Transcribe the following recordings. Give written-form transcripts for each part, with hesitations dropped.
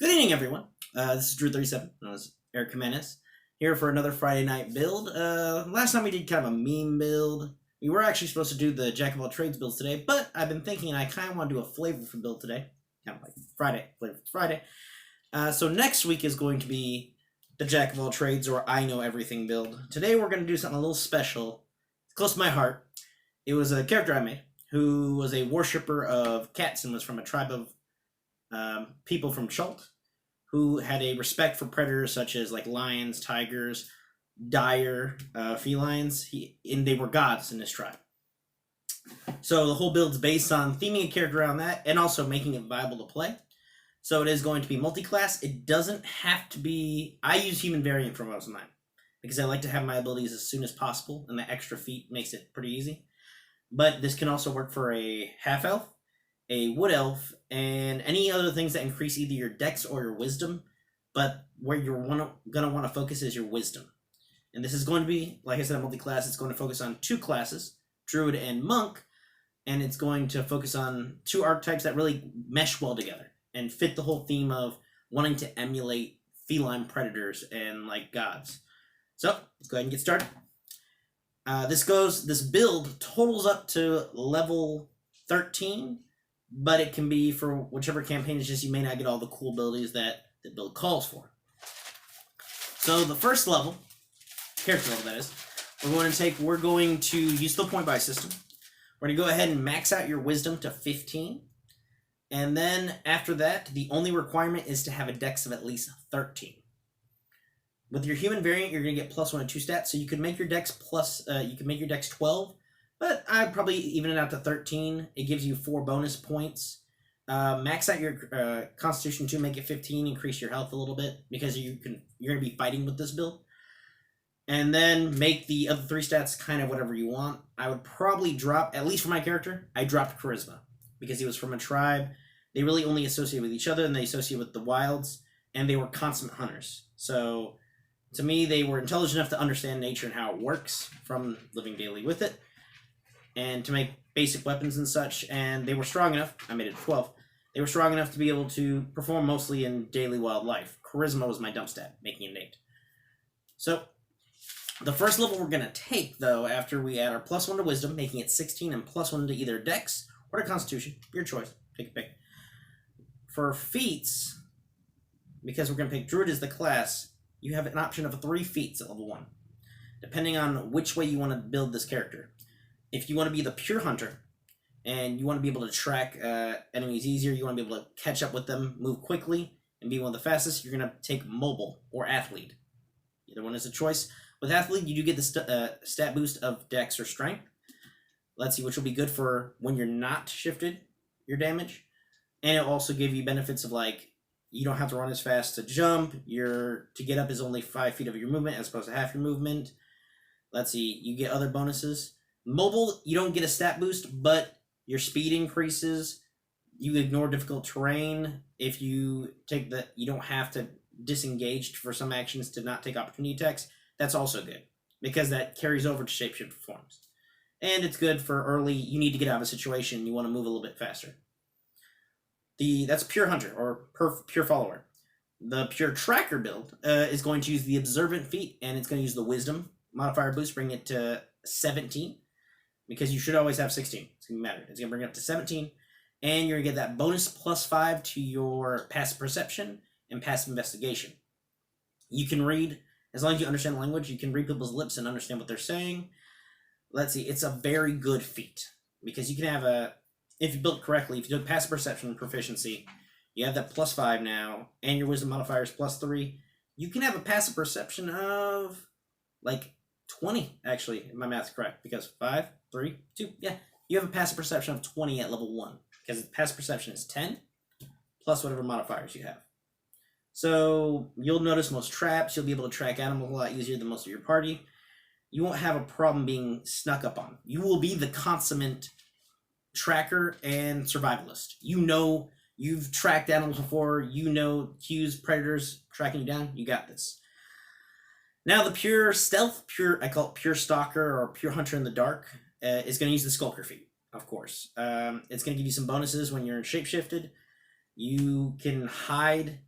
Good evening, everyone. This is Druid 37, known as Eric Jimenez, here for another Friday night build. Last time we did kind of a meme build. We were actually supposed to do the Jack of all trades builds today, but I've been thinking I kind of want to do a Flavorful build today. Kind of like Flavorful Friday. So next week is going to be the Jack of all trades or I know everything build. Today we're going to do something a little special. It's close to my heart. It was a character I made who was a worshipper of cats and was from a tribe of people from Chult who had a respect for predators such as like lions, tigers, dire felines, and they were gods in this tribe. So the whole build's based on theming a character around that and also making it viable to play. So it is going to be multi-class. It doesn't have to be... I use human variant for most of mine because I like to have my abilities as soon as possible, and the extra feat makes it pretty easy. But this can also work for a half-elf, a wood elf, and any other things that increase either your dex or your wisdom, but where you're going to want to focus is your wisdom. And this is going to be, like I said, a multi-class. It's going to focus on two classes, Druid and Monk, and it's going to focus on two archetypes that really mesh well together and fit the whole theme of wanting to emulate feline predators and like gods. So let's go ahead and get started. This build totals up to level 13, but it can be for whichever campaign. It's just you may not get all the cool abilities that the build calls for. So the first level, character level that is, we're going to use the point buy system. We're going to go ahead and max out your wisdom to 15. And then after that, the only requirement is to have a dex of at least 13. With your human variant, you're going to get +1 and 2 stats, so you could make your dex 12, but I'd probably even it out to 13. It gives you 4 bonus points. Max out your Constitution 2, make it 15, increase your health a little bit, because you're going to be fighting with this build. And then make the other 3 stats kind of whatever you want. I would probably drop, at least for my character, I dropped Charisma, because he was from a tribe. They really only associate with each other, and they associate with the wilds, and they were consummate hunters. So to me, they were intelligent enough to understand nature and how it works from living daily with it, and to make basic weapons and such, and they were strong enough, I made it 12, they were strong enough to be able to perform mostly in daily wildlife. Charisma was my dump stat, making it 8. So, the first level we're going to take, though, after we add our +1 to wisdom, making it 16, and +1 to either dex or to constitution, your choice, take a pick. For feats, because we're going to pick Druid as the class, you have an option of 3 feats at level 1, depending on which way you want to build this character. If you want to be the pure hunter, and you want to be able to track enemies easier, you want to be able to catch up with them, move quickly, and be one of the fastest, you're going to take mobile or athlete. Either one is a choice. With athlete, you do get the stat boost of dex or strength. Let's see, which will be good for when you're not shifted, your damage. And it'll also give you benefits of like, you don't have to run as fast to jump. To get up is only 5 feet of your movement as opposed to half your movement. Let's see, you get other bonuses. Mobile, you don't get a stat boost, but your speed increases. You ignore difficult terrain. If you take you don't have to disengage for some actions to not take opportunity attacks. That's also good because that carries over to shapeshift forms. And it's good for early, you need to get out of a situation, you want to move a little bit faster. That's pure hunter or pure follower. The pure tracker build is going to use the observant feat, and it's going to use the wisdom modifier boost, bring it to 17, because you should always have 16. It's going to matter. It's going to bring it up to 17, and you're going to get that bonus +5 to your passive perception and passive investigation. You can read, as long as you understand the language, you can read people's lips and understand what they're saying. Let's see, it's a very good feat, because you can have if you build it correctly, if you do passive perception and proficiency, you have that +5 now, and your wisdom modifier is +3. You can have a passive perception of like 20, actually, if my math's correct, because 5, 3, 2, yeah. You have a passive perception of 20 at level 1, because passive perception is 10, plus whatever modifiers you have. So you'll notice most traps, you'll be able to track animals a lot easier than most of your party. You won't have a problem being snuck up on. You will be the consummate tracker and survivalist. You know, you've tracked animals before, you know cues, predators tracking you down, you got this. Now the pure stealth, I call it pure stalker or pure hunter in the dark, is going to use the skulker feat, of course. It's going to give you some bonuses when you're shapeshifted. You can hide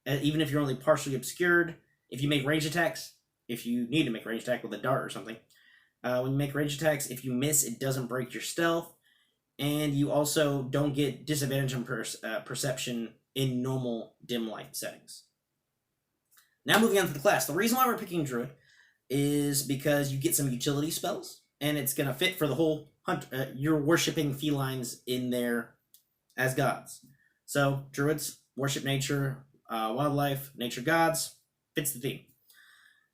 even if you're only partially obscured. If you make range attacks, if you need to make a range attack with a dart or something, when you make range attacks, if you miss, it doesn't break your stealth, and you also don't get disadvantage on perception in normal dim light settings. Now moving on to the class. The reason why we're picking Druid is because you get some utility spells, and it's going to fit for the whole hunt. You're worshipping felines in there as gods. So Druids worship nature, wildlife, nature gods, fits the theme.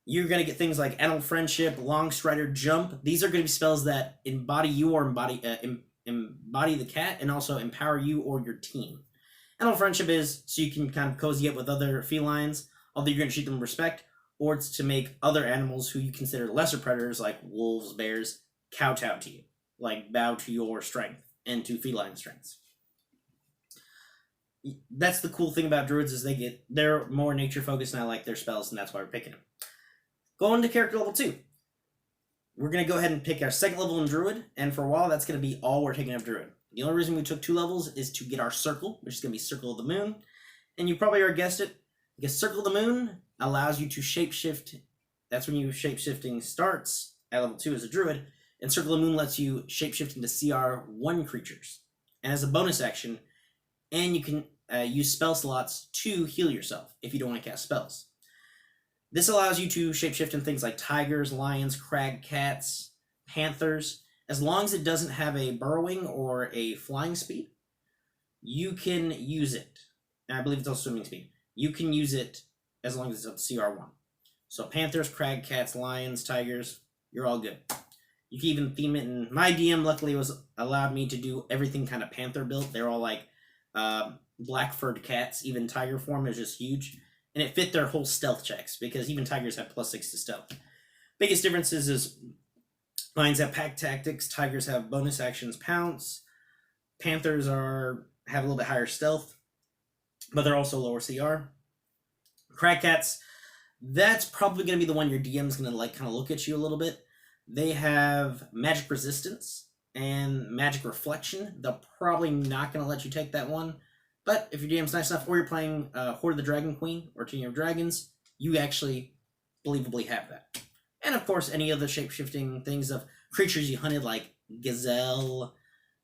You're going to get things like Animal Friendship, Long Strider, Jump. These are going to be spells that embody you or embody the cat, and also empower you or your team. Animal Friendship is so you can kind of cozy up with other felines, although you're going to treat them with respect, or it's to make other animals who you consider lesser predators, like wolves, bears, kowtow to you, like bow to your strength and to feline strengths. That's the cool thing about Druids, is they're more nature focused, and I like their spells, and that's why we're picking them. Going to character level 2. We're going to go ahead and pick our second level in Druid, and for a while that's going to be all we're taking of Druid. The only reason we took 2 levels is to get our circle, which is going to be Circle of the Moon, and you probably already guessed it, because Circle of the Moon allows you to shapeshift. That's when your shapeshifting starts at level 2 as a Druid, and Circle of the Moon lets you shapeshift into CR1 creatures. And as a bonus action, and you can use spell slots to heal yourself if you don't want to cast spells. This allows you to shapeshift in things like tigers, lions, crag cats, panthers. As long as it doesn't have a burrowing or a flying speed, you can use it. And I believe it's also swimming speed. You can use it as long as it's up to CR1. So panthers, crag cats, lions, tigers, you're all good. You can even theme it, and my DM luckily allowed me to do everything kind of panther built. They're all like black furred cats. Even tiger form is just huge. And it fit their whole stealth checks, because even tigers have +6 to stealth. Biggest differences is lions have pack tactics, tigers have bonus actions, pounce, panthers have a little bit higher stealth, but they're also lower CR. Crag cats, that's probably going to be the one your DM's going to like kind of look at you a little bit. They have magic resistance and magic reflection. They're probably not going to let you take that one. But if your DM's nice enough, or you're playing Horde of the Dragon Queen or Team of Dragons, you actually believably have that. And of course, any other shape-shifting things of creatures you hunted, like gazelle,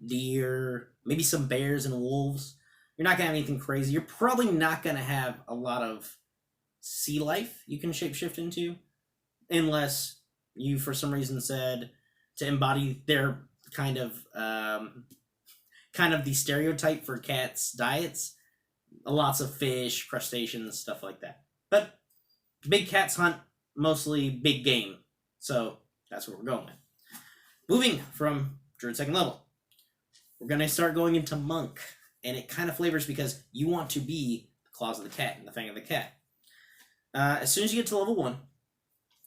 deer, maybe some bears and wolves. You're not going to have anything crazy. You're probably not going to have a lot of sea life you can shapeshift into, unless you, for some reason, said to embody their kind of the stereotype for cats' diets. Lots of fish, crustaceans, stuff like that. But big cats hunt mostly big game, so that's what we're going with. Moving from Druid second level, we're going to start going into Monk, and it kind of flavors because you want to be the claws of the cat and the fang of the cat. As soon as you get to level 1,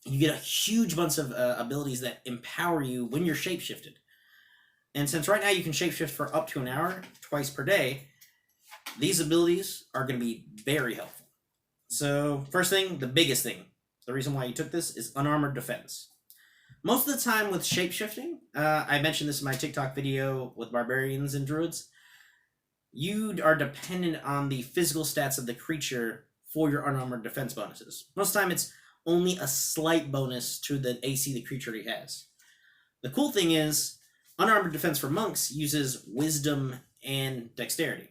you get a huge bunch of abilities that empower you when you're shapeshifted. And since right now you can shapeshift for up to an hour, twice per day, these abilities are going to be very helpful. So first thing, the biggest thing, the reason why you took this is unarmored defense. Most of the time with shapeshifting, I mentioned this in my TikTok video with barbarians and druids, you are dependent on the physical stats of the creature for your unarmored defense bonuses. Most of the time it's only a slight bonus to the AC the creature already has. The cool thing is, unarmored defense for monks uses wisdom and dexterity.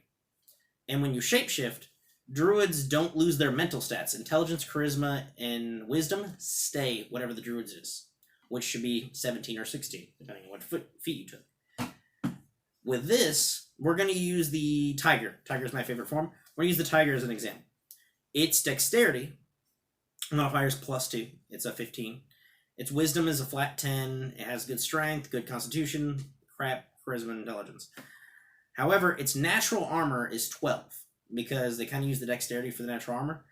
And when you shapeshift, druids don't lose their mental stats. Intelligence, charisma, and wisdom stay whatever the druids is, which should be 17 or 16, depending on what feat you took. With this, we're going to use the tiger. Tiger is my favorite form. We're going to use the tiger as an example. Its dexterity modifier is +2. It's a 15. Its wisdom is a flat 10. It has good strength, good constitution, crap, charisma, and intelligence. However, its natural armor is 12, because they kind of use the dexterity for the natural armor.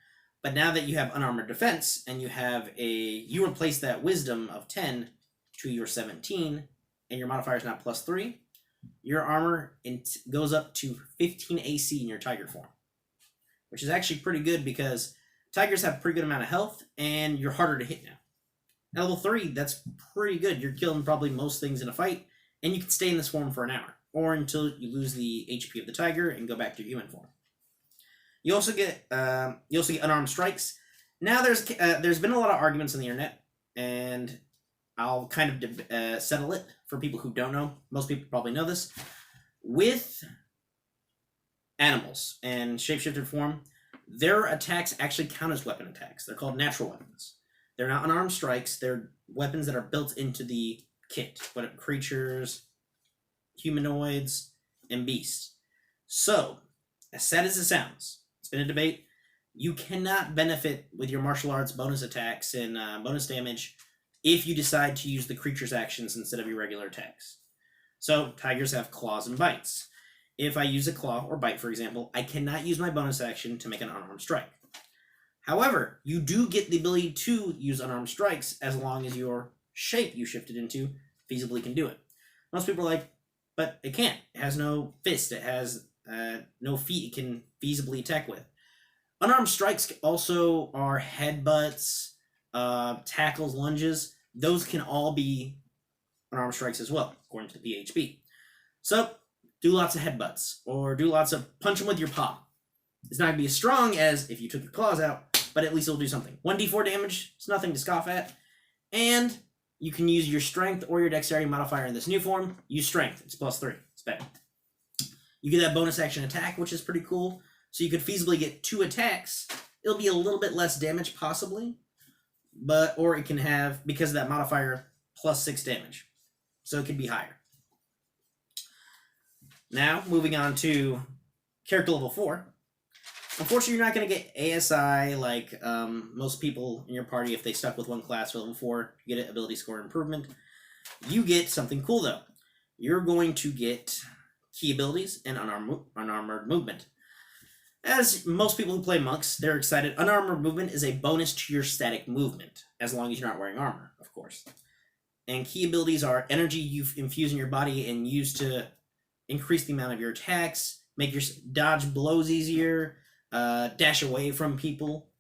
But now that you have unarmored defense, and you replace that wisdom of 10 to your 17, and your modifier is now +3, your armor goes up to 15 AC in your tiger form. Which is actually pretty good, because tigers have a pretty good amount of health, and you're harder to hit now. At level 3, that's pretty good. You're killing probably most things in a fight, and you can stay in this form for an hour, or until you lose the HP of the tiger and go back to your human form. You also get unarmed strikes. Now there's been a lot of arguments on the internet, and I'll kind of settle it for people who don't know. Most people probably know this. With animals and shapeshifted form, their attacks actually count as weapon attacks. They're called natural weapons. They're not unarmed strikes. They're weapons that are built into the kit. What creatures, humanoids, and beasts. So, as sad as it sounds, it's been a debate. You cannot benefit with your martial arts bonus attacks and bonus damage if you decide to use the creature's actions instead of your regular attacks. So, tigers have claws and bites. If I use a claw or bite, for example, I cannot use my bonus action to make an unarmed strike. However, you do get the ability to use unarmed strikes as long as your shape you shifted into feasibly can do it. Most people are like, but it can't. It has no fist. It has no feet it can feasibly attack with. Unarmed strikes also are headbutts, tackles, lunges. Those can all be unarmed strikes as well, according to the PHP. So, do lots of headbutts, or do lots of punch them with your paw. It's not going to be as strong as if you took your claws out, but at least it'll do something. 1d4 damage, it's nothing to scoff at. And you can use your strength or your dexterity modifier in this new form. Use strength, it's +3, it's bad. You get that bonus action attack, which is pretty cool. So you could feasibly get 2 attacks. It'll be a little bit less damage, possibly. Or it can have, because of that modifier, +6 damage. So it could be higher. Now, moving on to character level 4. Unfortunately, you're not going to get ASI like most people in your party if they stuck with one class for level 4. You get an ability score improvement. You get something cool, though. You're going to get key abilities and unarmored movement. As most people who play monks, they're excited. Unarmored movement is a bonus to your static movement, as long as you're not wearing armor, of course. And key abilities are energy you infuse in your body and use to increase the amount of your attacks, make your dodge blows easier, dash away from people.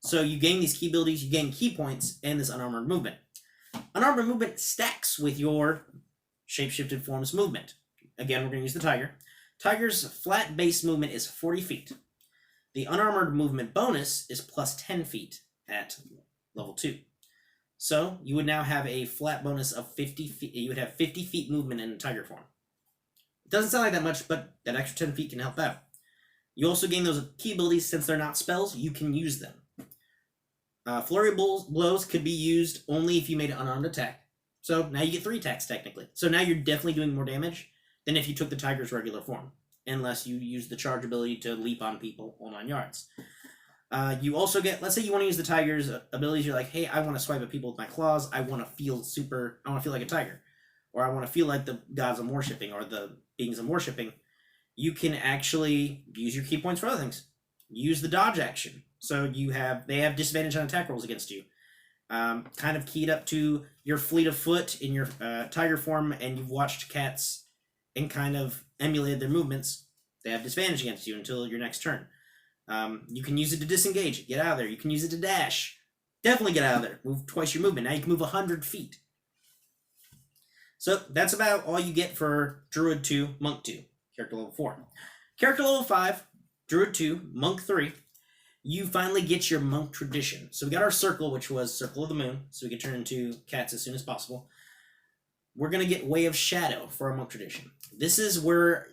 So you gain these key abilities, you gain key points, and this unarmored movement. Unarmored movement stacks with your shapeshifted forms movement. Again, we're going to use the tiger. Tiger's flat base movement is 40 feet. The unarmored movement bonus is +10 feet at level 2. So you would now have a flat bonus of 50 feet. You would have 50 feet movement in tiger form. It doesn't sound like that much, but that extra 10 feet can help out. You also gain those key abilities. Since they're not spells, you can use them. Flurry blows could be used only if you made an unarmed attack. So now you get 3 attacks, technically. So now you're definitely doing more damage than if you took the tiger's regular form. Unless you use the charge ability to leap on people all 9 yards. You also get, let's say you want to use the tiger's abilities. You're like, hey, I want to swipe at people with my claws. I want to feel like a tiger. Or I want to feel like the gods I'm worshipping, or the beings I'm worshipping. You can actually use your key points for other things. Use the dodge action. So they have disadvantage on attack rolls against you. Kind of keyed up to your fleet of foot in your tiger form, and you've watched cats and kind of emulated their movements. They have disadvantage against you until your next turn. You can use it to disengage, get out of there. You can use it to dash. Definitely get out of there. Move twice your movement. Now you can move 100 feet. So that's about all you get for Druid 2, Monk 2, character level 4. Character level 5, Druid 2, Monk 3, you finally get your monk tradition. So we got our circle, which was Circle of the Moon, so we can turn into cats as soon as possible. We're going to get Way of Shadow for our monk tradition. This is where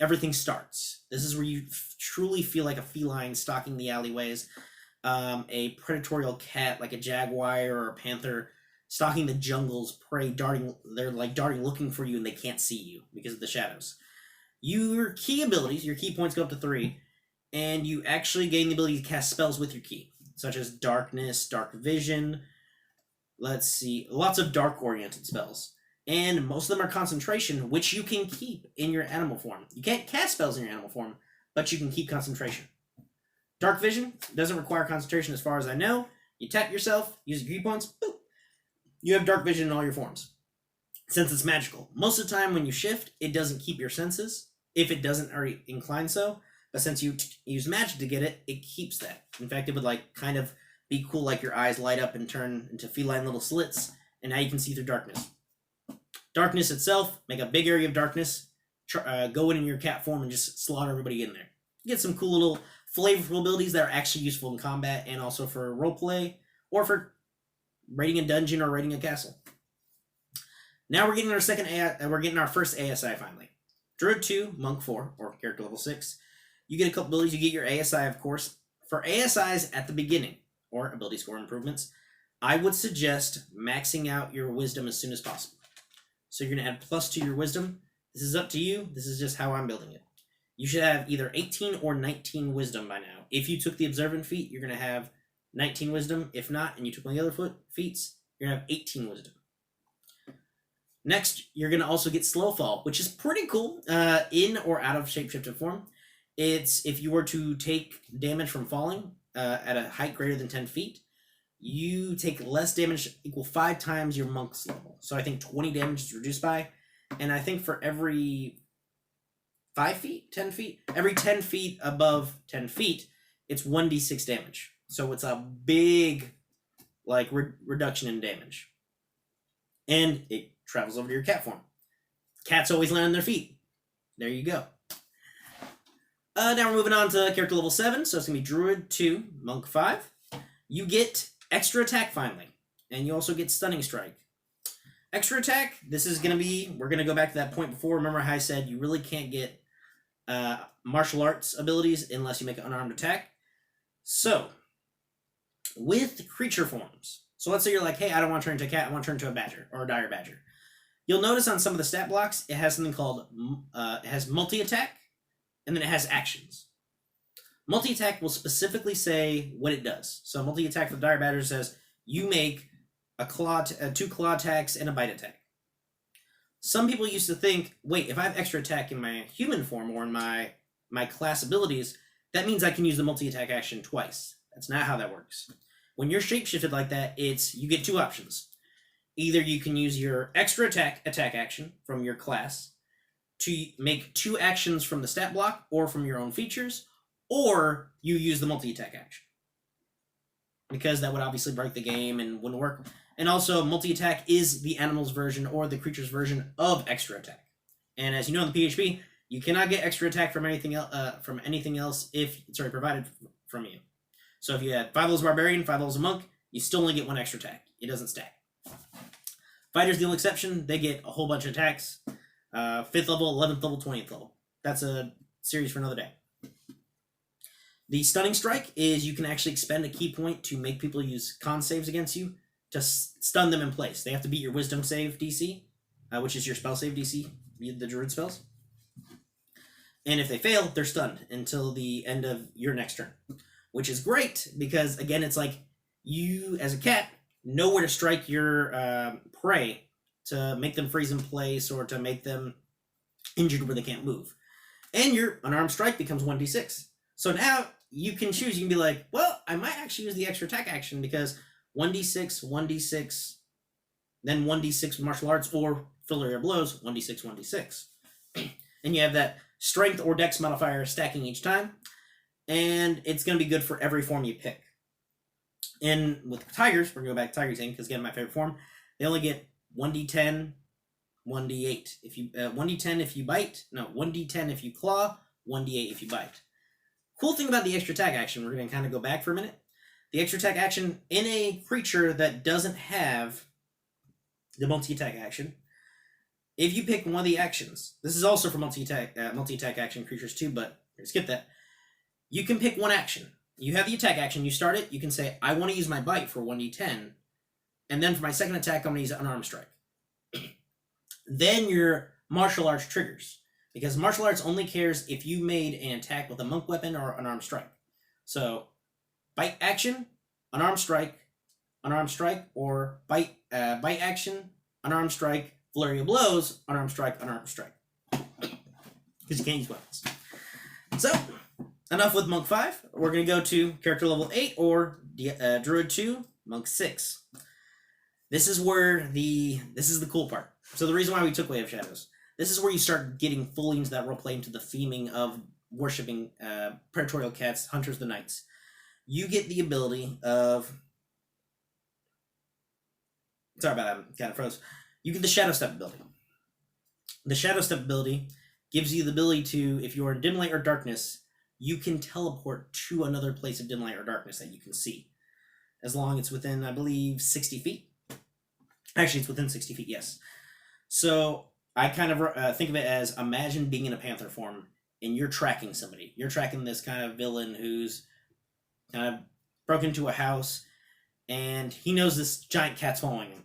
everything starts. This is where you truly feel like a feline stalking the alleyways, a predatorial cat like a jaguar or a panther stalking the jungle's prey, they're darting looking for you, and they can't see you because of the shadows. Your key abilities, your key points go up to 3, and you actually gain the ability to cast spells with your key, such as Darkness, Dark Vision, let's see, lots of dark-oriented spells. And most of them are concentration, which you can keep in your animal form. You can't cast spells in your animal form, but you can keep concentration. Dark Vision doesn't require concentration as far as I know. You tap yourself, use your key points, boop. You have dark vision in all your forms. Since it's magical. Most of the time when you shift, it doesn't keep your senses, if it doesn't already incline so. But since you use magic to get it, it keeps that. In fact, it would kind of be cool, like your eyes light up and turn into feline little slits, and now you can see through darkness. Darkness itself, make a big area of darkness, go in your cat form and just slaughter everybody in there. You get some cool little flavorful abilities that are actually useful in combat and also for roleplay or for raiding a dungeon or raiding a castle. Now we're getting we're getting our first ASI finally. Druid 2, Monk 4, or character level 6. You get a couple abilities. You get your ASI, of course. For ASIs at the beginning, or ability score improvements, I would suggest maxing out your wisdom as soon as possible. So you're going to add plus to your wisdom. This is up to you. This is just how I'm building it. You should have either 18 or 19 wisdom by now. If you took the observant feat, you're going to have 19 wisdom. If not, and you took one of the other feats, you're going to have 18 wisdom. Next, you're going to also get slow fall, which is pretty cool in or out of shapeshifted form. It's if you were to take damage from falling at a height greater than 10 feet, you take less damage equal 5 times your monk's level. So I think 20 damage is reduced by, and I think for every 5 feet, 10 feet, every 10 feet above 10 feet, it's 1d6 damage. So it's a big like reduction in damage. And it travels over to your cat form. Cats always land on their feet. There you go. Now we're moving on to character level 7. So it's going to be Druid 2, Monk 5. You get extra attack finally. And you also get Stunning Strike. Extra attack, this is going to be, we're going to go back to that point before. Remember how I said you really can't get martial arts abilities unless you make an unarmed attack. So, with creature forms. So let's say you're like, hey, I don't want to turn into a cat. I want to turn into a badger or a dire badger. You'll notice on some of the stat blocks, it has something called, it has multi-attack, and then it has actions. Multi-attack will specifically say what it does. So multi-attack for the dire badger says, you make a 2 claw attacks and a bite attack. Some people used to think, wait, if I have extra attack in my human form or in my class abilities, that means I can use the multi-attack action twice. That's not how that works. When you're shapeshifted like that, you get 2 options. Either you can use your extra attack action from your class to make 2 actions from the stat block or from your own features, or you use the multi-attack action. Because that would obviously break the game and wouldn't work. And also, multi-attack is the animal's version or the creature's version of extra attack. And as you know in the PHP, you cannot get extra attack from anything else if it's already provided from you. So if you had 5 levels barbarian, 5 levels a monk, you still only get 1 extra attack. It doesn't stack. Fighter's the only exception. They get a whole bunch of attacks. 5th level, 11th level, 20th level. That's a series for another day. The Stunning Strike is you can actually expend a key point to make people use con saves against you to stun them in place. They have to beat your Wisdom save DC, which is your spell save DC, the Druid spells. And if they fail, they're stunned until the end of your next turn. Which is great because, again, it's like you, as a cat, know where to strike your prey to make them freeze in place or to make them injured where they can't move. And your unarmed strike becomes 1d6. So now you can choose. You can be like, well, I might actually use the extra attack action because 1d6, 1d6, then 1d6 martial arts or flurry of blows, 1d6, 1d6. And you have that strength or dex modifier stacking each time. And it's going to be good for every form you pick. And with tigers, we're going to go back to tigers because again, my favorite form, they only get 1d10, 1d8. If you 1d10 if you bite, no, 1d10 if you claw, 1d8 if you bite. Cool thing about the extra attack action, we're going to kind of go back for a minute. The extra attack action in a creature that doesn't have the multi-attack action, if you pick one of the actions, this is also for multi-attack action creatures too, but skip that. You can pick one action. You have the attack action, you start it, you can say, I want to use my bite for 1d10, and then for my second attack, I'm going to use an unarmed strike. Then your martial arts triggers, because martial arts only cares if you made an attack with a monk weapon or unarmed strike. So, bite action, unarmed strike, or bite action, unarmed strike, flurry of blows, unarmed strike, because you can't use weapons. So, enough with Monk 5. We're going to go to character level 8 or Druid 2, Monk 6. This is the cool part. So the reason why we took Way of Shadows, this is where you start getting fully into that roleplay, into the theming of worshipping predatorial cats, hunters, the knights. You get the ability of... Sorry about that, I kind of froze. You get the Shadow Step ability. The Shadow Step ability gives you the ability to, if you are in dim light or darkness, you can teleport to another place of dim light or darkness that you can see, as long as it's within, I believe, 60 feet. Actually, it's within 60 feet, yes. So I kind of think of it as, imagine being in a panther form and you're tracking somebody. You're tracking this kind of villain who's kind of broke into a house, and he knows this giant cat's following him.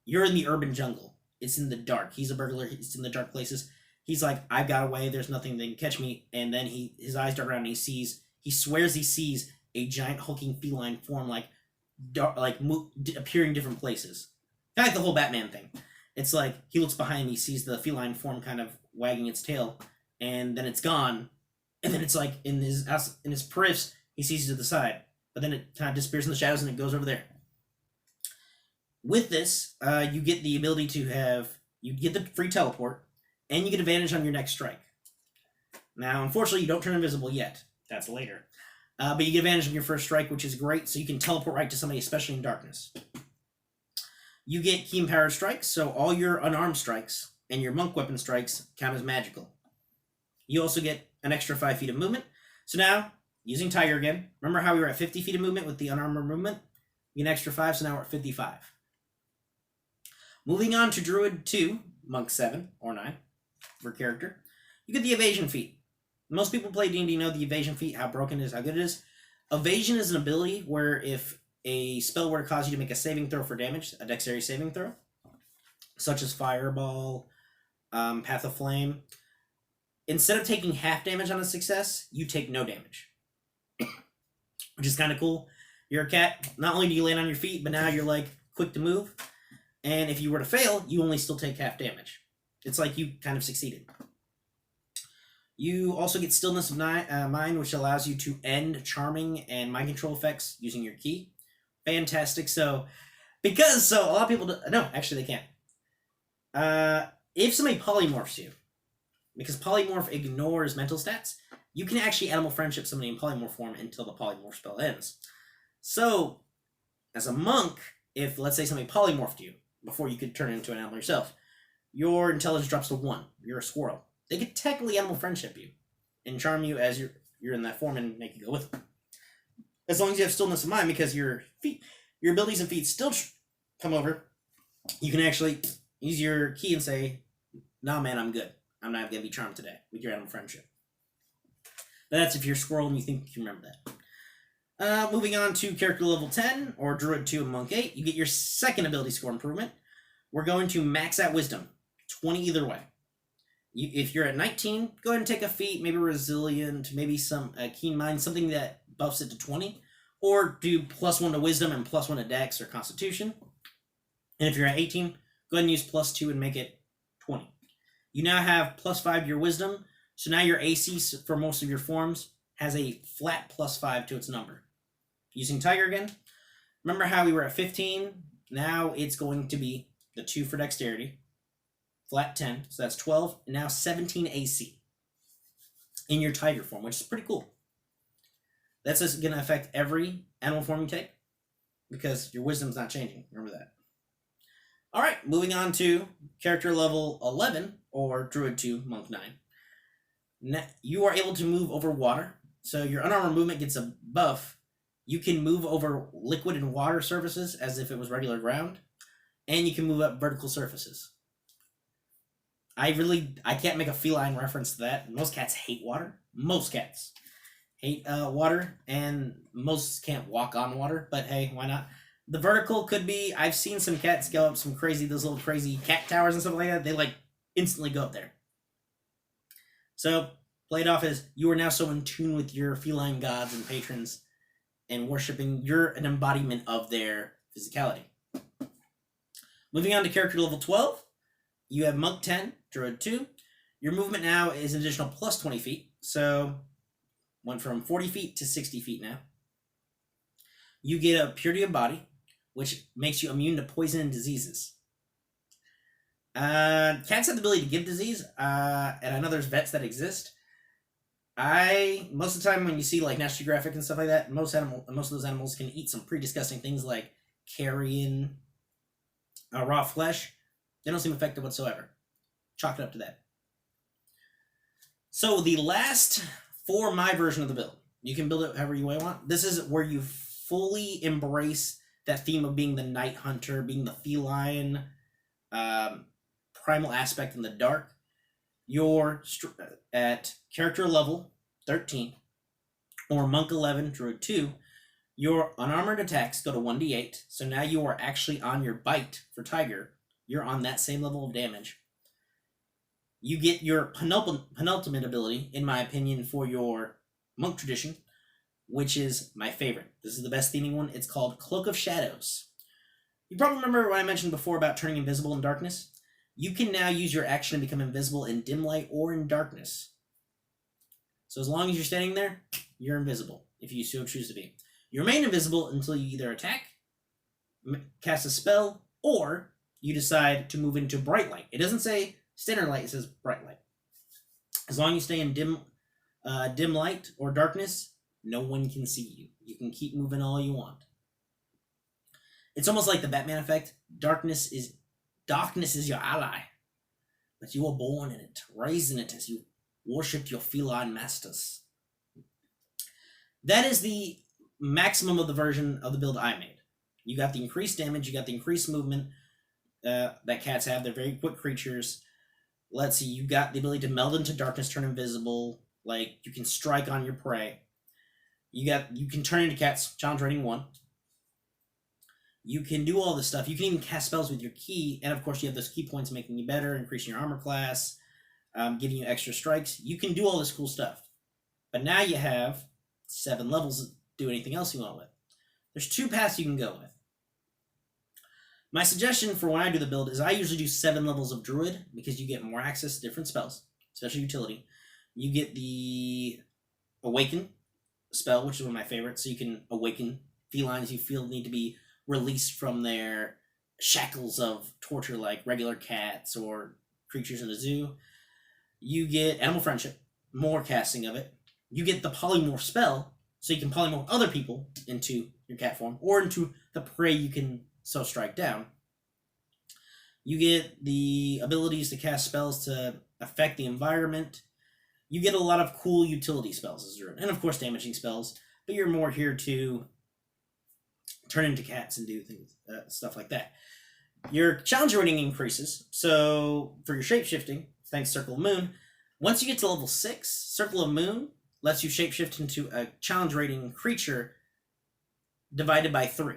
You're in the urban jungle. It's in the dark. He's a burglar. He's in the dark places. He's like, I've got away. There's nothing that can catch me. And then his eyes dart around and he swears he sees a giant hulking feline form, appearing in different places. Kind of like the whole Batman thing. It's like he looks behind him, he sees the feline form kind of wagging its tail, and then it's gone. And then it's like in his periffs, he sees it to the side, but then it kind of disappears in the shadows and it goes over there. With this, you get the ability you get the free teleport, and you get advantage on your next strike. Now, unfortunately, you don't turn invisible yet. That's later. But you get advantage on your first strike, which is great, so you can teleport right to somebody, especially in darkness. You get key empowered strikes, so all your unarmed strikes and your monk weapon strikes count as magical. You also get an extra 5 feet of movement. So now, using Tiger again, remember how we were at 50 feet of movement with the unarmed movement? You get an extra 5, so now we're at 55. Moving on to Druid 2, Monk 7, or 9, for character, you get the evasion feat. Most people play D&D know the evasion feat, how broken it is, how good it is. Evasion is an ability where if a spell were to cause you to make a saving throw for damage, a dexterity saving throw, such as Fireball, Path of Flame, instead of taking half damage on a success, you take no damage. Which is kind of cool. You're a cat, not only do you land on your feet, but now you're like quick to move. And if you were to fail, you only still take half damage. It's like you kind of succeeded. You also get Stillness of Mind, which allows you to end charming and mind control effects using your key. Fantastic. So a lot of people no, actually they can't. If somebody polymorphs you, because polymorph ignores mental stats, you can actually animal friendship somebody in polymorph form until the polymorph spell ends. So, as a monk, if let's say somebody polymorphed you before you could turn into an animal yourself, your intelligence drops to 1. You're a squirrel. They could technically animal friendship you and charm you as you're in that form and make you go with them. As long as you have stillness of mind, because your abilities and feats still come over, you can actually use your key and say, nah man, I'm good. I'm not going to be charmed today with your animal friendship. That's if you're a squirrel and you think you can remember that. Moving on to character level 10, or Druid 2 and Monk 8, you get your second ability score improvement. We're going to max out Wisdom, 20 either way. If you're at 19, go ahead and take a feat, maybe Resilient, maybe some Keen Mind, something that buffs it to 20, or do +1 to Wisdom and +1 to Dex or Constitution. And if you're at 18, go ahead and use +2 and make it 20. You now have +5 to your Wisdom, so now your AC for most of your forms has a flat +5 to its number. Using Tiger again, remember how we were at 15? Now it's going to be the 2 for Dexterity, flat 10, so that's 12, and now 17 AC in your Tiger form, which is pretty cool. That's just going to affect every animal form you take, because your Wisdom's not changing, remember that. Alright, moving on to character level 11, or Druid 2, Monk 9. Now, you are able to move over water, so your unarmored movement gets a buff. You can move over liquid and water surfaces as if it was regular ground, and you can move up vertical surfaces. I can't make a feline reference to that. Most cats hate water. Most cats hate water, and most can't walk on water, but hey, why not? The vertical could be, I've seen some cats go up those little crazy cat towers and stuff like that. They like instantly go up there. So, play it off as you are now so in tune with your feline gods and patrons and worshiping, you're an embodiment of their physicality. Moving on to character level 12, you have Monk 10, Druid 2. Your movement now is an additional +20 feet, so went from 40 feet to 60 feet now. You get a purity of body, which makes you immune to poison and diseases. Cats have the ability to give disease, and I know there's vets that exist. Most of the time when you see like National Geographic and stuff like that, most of those animals can eat some pretty disgusting things like carrion, raw flesh. They don't seem effective whatsoever. Chalk it up to that. So the last for my version of the build. You can build it however you want. This is where you fully embrace that theme of being the night hunter, being the feline, primal aspect in the dark. You're at character level 13 or monk 11, druid 2. Your unarmored attacks go to 1d8. So now you are actually on your bite for tiger. You're on that same level of damage. You get your penultimate ability, in my opinion, for your monk tradition, which is my favorite. This is the best theming one. It's called Cloak of Shadows. You probably remember what I mentioned before about turning invisible in darkness. You can now use your action to become invisible in dim light or in darkness. So as long as you're standing there, you're invisible, if you so choose to be. You remain invisible until you either attack, cast a spell, or you decide to move into bright light. It doesn't say standard light, it says bright light. As long as you stay in dim light or darkness, no one can see you. You can keep moving all you want. It's almost like the Batman effect. Darkness is your ally, but you were born in it, raised in it as you worshipped your feline masters. That is the maximum of the version of the build I made. You got the increased damage, you got the increased movement that cats have. They're very quick creatures. Let's see, you got the ability to meld into darkness, turn invisible, like you can strike on your prey. You can turn into cats, challenge rating 1. You can do all this stuff. You can even cast spells with your key, and of course you have those key points making you better, increasing your armor class, giving you extra strikes. You can do all this cool stuff. But now you have 7 levels to do anything else you want with. There's 2 paths you can go with. My suggestion for when I do the build is I usually do 7 levels of Druid because you get more access to different spells, especially utility. You get the Awaken spell, which is one of my favorites, so you can awaken felines you feel need to be released from their shackles of torture like regular cats or creatures in a zoo. You get Animal Friendship, more casting of it. You get the Polymorph spell, so you can polymorph other people into your cat form or into the prey you can so strike down. You get the abilities to cast spells to affect the environment. You get a lot of cool utility spells as Druid, and of course damaging spells, but you're more here to turn into cats and do things, stuff like that. Your challenge rating increases, so for your shapeshifting, thanks to Circle of Moon, once you get to level 6, Circle of Moon lets you shapeshift into a challenge rating creature divided by 3,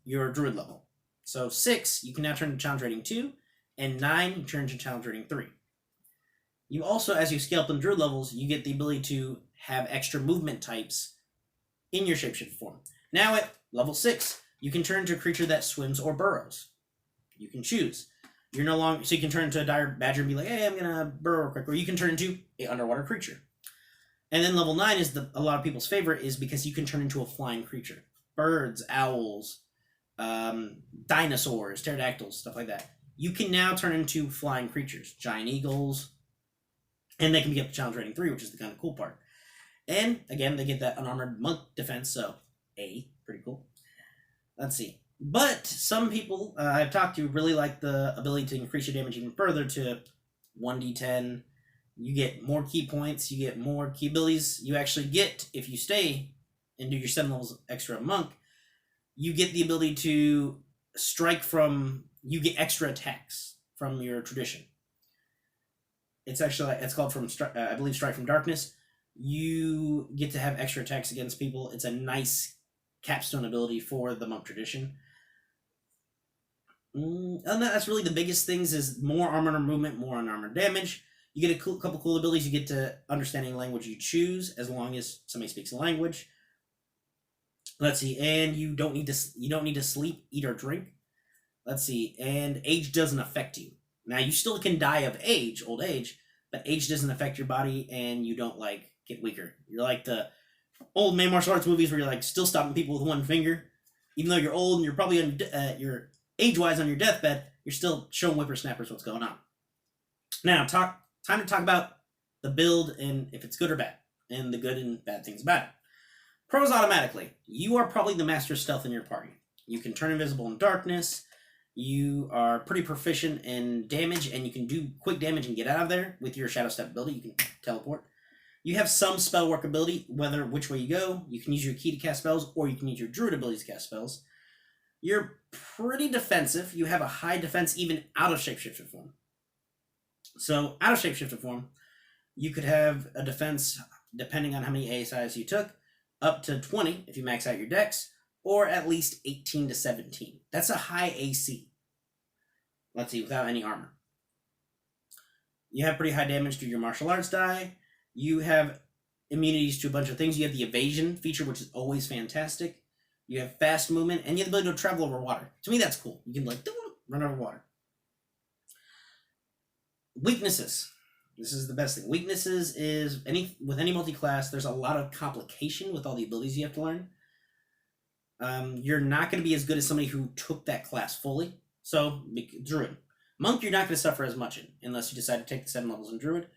your Druid level. So 6, you can now turn to challenge rating 2, and 9, you turn to challenge rating 3. You also, as you scale up in Druid levels, you get the ability to have extra movement types in your shapeshift form. Now at level 6, you can turn into a creature that swims or burrows. You can choose. You're no longer, so you can turn into a dire badger and be like, hey, I'm gonna burrow real quick, or you can turn into an underwater creature. And then level 9 is a lot of people's favorite, is because you can turn into a flying creature. Birds, owls, dinosaurs, pterodactyls, stuff like that. You can now turn into flying creatures, giant eagles, and they can be up to challenge rating 3, which is the kind of cool part. And again, they get that unarmored monk defense, so A, pretty cool. Let's see. But some people I've talked to really like the ability to increase your damage even further to 1d10. You get more key points, you get more key abilities. You actually get, if you stay and do your 7 levels extra monk, you get the ability to strike from, you get extra attacks from your tradition. It's actually, it's called from, I believe, Strike from Darkness. You get to have extra attacks against people. It's a nice capstone ability for the monk tradition. And that's really the biggest things, is more armor movement, more unarmored damage. You get a couple cool abilities. You get to understanding language you choose, as long as somebody speaks a language. Let's see, and you don't need to sleep, eat, or drink. Let's see, and age doesn't affect you. Now you still can die of age, old age, but age doesn't affect your body, and you don't like get weaker. You're like the old man martial arts movies where you're like still stopping people with one finger, even though you're old and you're probably on you're age-wise on your deathbed. You're still showing whippersnappers what's going on. Now, time to talk about the build and if it's good or bad, and the good and bad things about it. Pros automatically. You are probably the master of stealth in your party. You can turn invisible in darkness. You are pretty proficient in damage, and you can do quick damage and get out of there with your Shadow Step ability. You can teleport. You have some spell work ability, whether which way you go. You can use your ki to cast spells, or you can use your druid abilities to cast spells. You're pretty defensive. You have a high defense even out of shapeshifted form. So out of shapeshifted form, you could have a defense, depending on how many ASIs you took, up to 20 if you max out your dex, or at least 18 to 17. That's a high AC. Let's see, without any armor. You have pretty high damage to your martial arts die. You have immunities to a bunch of things. You have the evasion feature, which is always fantastic. You have fast movement, and you have the ability to travel over water. To me, that's cool. You can like run over water. Weaknesses. This is the best thing. Weaknesses is with any multi-class, there's a lot of complication with all the abilities you have to learn. You're not going to be as good as somebody who took that class fully. So, Druid. Monk, you're not going to suffer as much in, unless you decide to take the 7 levels in Druid.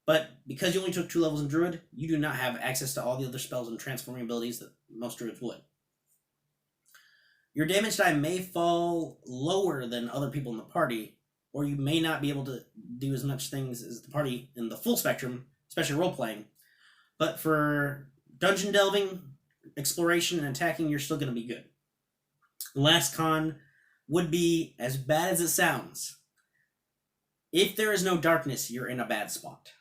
But because you only took 2 levels in Druid, you do not have access to all the other spells and transforming abilities that most Druids would. Your damage die may fall lower than other people in the party, or you may not be able to do as much things as the party in the full spectrum, especially role-playing. But for dungeon delving, exploration, and attacking, you're still going to be good. The last con would be, as bad as it sounds, if there is no darkness, you're in a bad spot.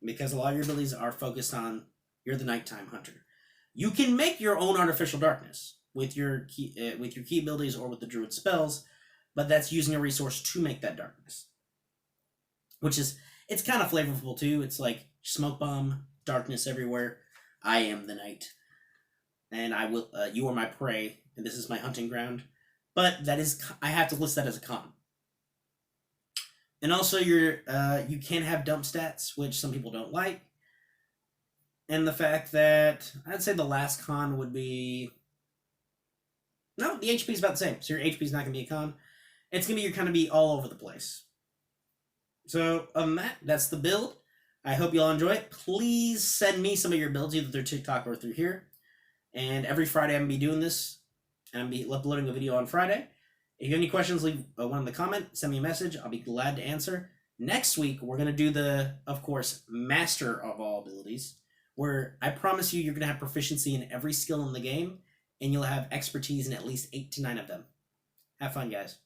Because a lot of your abilities are focused on, you're the nighttime hunter. You can make your own artificial darkness with your key abilities or with the druid spells, but that's using a resource to make that darkness. Which is, it's kind of flavorful too. It's like smoke bomb, darkness everywhere. I am the night, and I will. You are my prey, and this is my hunting ground. But that is, I have to list that as a con. And also, you can have dump stats, which some people don't like. And the fact that I'd say the last con would be, no, the HP is about the same. So your HP is not going to be a con. It's going to be all over the place. So, that's the build. I hope you all enjoy it. Please send me some of your builds, either through TikTok or through here. And every Friday I'm going to be doing this. And I'm going to be uploading a video on Friday. If you have any questions, leave one in the comment. Send me a message. I'll be glad to answer. Next week, we're going to do the, of course, Master of all abilities, where I promise you're going to have proficiency in every skill in the game, and you'll have expertise in at least 8 to 9 of them. Have fun, guys.